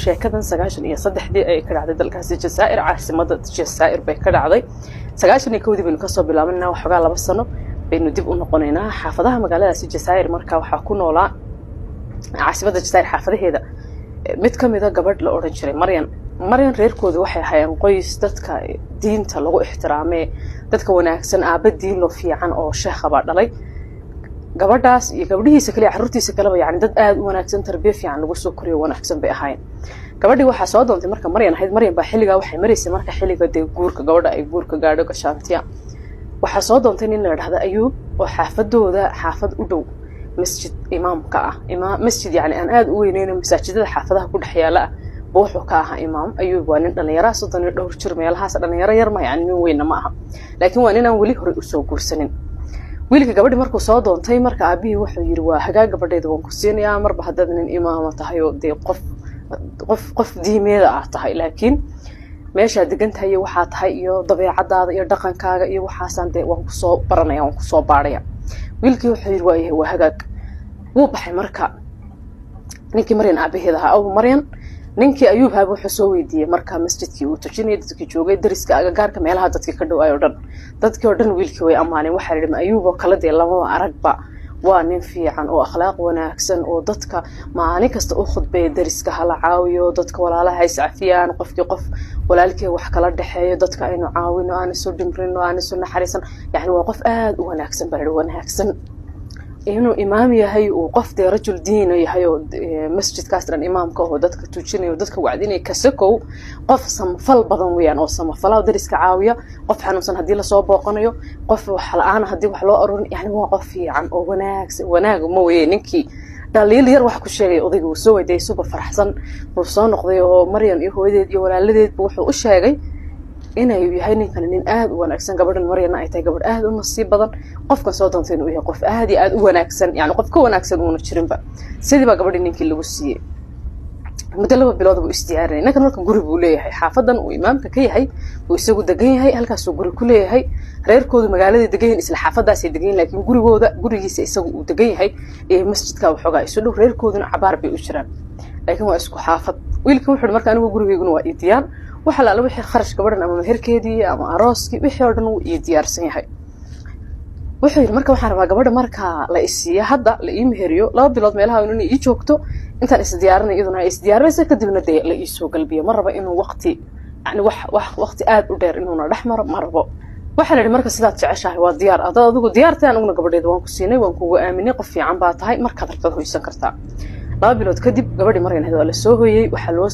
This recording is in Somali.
sheekadan 93 ay ka dhacday dalkaasi Jazaa'ir caasimada Jazaa'ir bay ka dhacday 91 baynu ka soo bilaabnaa waxoogaa 2 sano baynu dib u noqonaynaa xaafadaha magaaladaasi Jazaa'ir marka waxa ku noolaa caasimada Jazaa'ir xaafadaheeda mid kamid ah gabadh la oran jiray Maryan reerkoodu waxay hayeen qoys dadka diinta lagu ixtiraamay dadka wanaagsan aaba diin loo fiican oo sheekh baa dhalay gabadhaas iyo gabadhiisa kale carruurtiisa kale yani dad aad u wanaagsan tarbiya fiican lagu soo koriyo wanaagsan bay ahayn gabadhii waxa soo doontay marka Maryan baa xilliga waxay mareysay marka xilliga guurka gabadha ay guurka gaadho gashaantiya waxa soo doontay nin la yiraahdo Ayuub oo xaafadooda xaafad u dhow masjid imaamka ah masjid yani aan aad u weyneen masaajidada xaafadaha ku dhaxyaala wuxuu ka ahaa imaam Ayuub waa nin dhalinyaro soddon iyo dhowr jir meelahaas dhalinyaro yar ma yani nin weyn ma aha laakiin waa nin aan wali hore u soo guursanin wiilka gabadhi markuu soo doontay marka aabihii wuxuu yiri waa hagaag gabadheeda waan ku siinayaa marba hadad nin imaam tahay oo qof diimeeda ah tahay laakiin meesha degantahay waxa tahay iyo dabeecadaada iyo dhaqankaaga iyo waxaasan waan ku soo baranaya waan ku soo baaraya wiilkii wuxuu yiri waa hagaag wuu baxay marka ninkii Maryan aabaheeda ahaa Maryan ninkii Ayuub haba wuxuu soo weydiiyay marka masjidkii uu tujinay dadkii joogay dariska agagaarka meelaha dadkii ka dhawaay oo dhan wiilkii way amaaneen waxa yiri Ayuub oo kala lama aragba waa nin fiican oo akhlaaq wanaagsan oo dadka maalin kasta u khudbay dariska hala caawiyo dadka walaalaha ay sacfiyaan qofkii qof walaalkii wax kala dhaxeeyo dadka aynu caawino aan soo dhimrino aan soo naxariisan yani waa qof aad u wanaagsan baa wanaagsan inuu imaam yahay oo qof rajul diin yahay oo masjidkaas dhan imaamka oo dadka tujinayo dadka wacdinay ka sakow qof samafal badan weeyaan oo samafal dariska caawiya qof xanuunsan hadii la soo booqanayo qof wax la'aan hadii wax loo aruurin yani waa qof fiican oo wanaag ma weeyeen ninkii dhaliil yar wax ku sheegay odaygu soo weyday suba faraxsan oo soo noqday oo Maryan iyo hooyadeed iyo walaaladeed wuxuu u sheegay inay yahay ninkan nin aad u wanaagsan gabadhan Maryan ay tahay gabadh aad u nasiib badan qofka soo doontay inuu yahay qof aad iyo aad u wanaagsan yani qof ka wanaagsan uu jirinba sidii ba gabadhii ninkii lagu siiyay muddo 2 bilood buu isdiyaarinay ninkan marka guri buu leeyahay xaafadan uu imaamka ka yahay uu isagu degan yahay halkaas uu guri ku leeyahay reerkoodu magaalada degan isla xaafadaas ay degan laakiin gurigiisa isagu uu degan yahay ee masjidka wuxuga isu dhow reerkooduna cabaar bay u jiraan laakiin waa isku xaafad wiilku wuxuu markaa anigu gurigeyguna waa idiyaan waxa la wixii kharash gabadhan ama meherkeedii ama arooski wixii oo dhan uu diyaarsan yahay wuxuu yiri marka waxaan rabaa gabadha marka la isiya hadda la ii meheriyo 2 bilood meelaha inuu ii joogto intaan is diyaarinay iyaduna is diyaarinaysa kadibna la ii soo galbiyo ma raba inuu waqti yani waqti aad u dheer inuu dhaxmaro ma rabo waxa la yiri marka sidaad jeceshahay waa diyaar adigu diyaartaan uguna gabadheeda waan ku siinay waan kugu aaminay qof fiican baa tahay marka dadka hoysan kartaa 2 bilood kadib gabadhii Maryan la soo hooyay waxa loo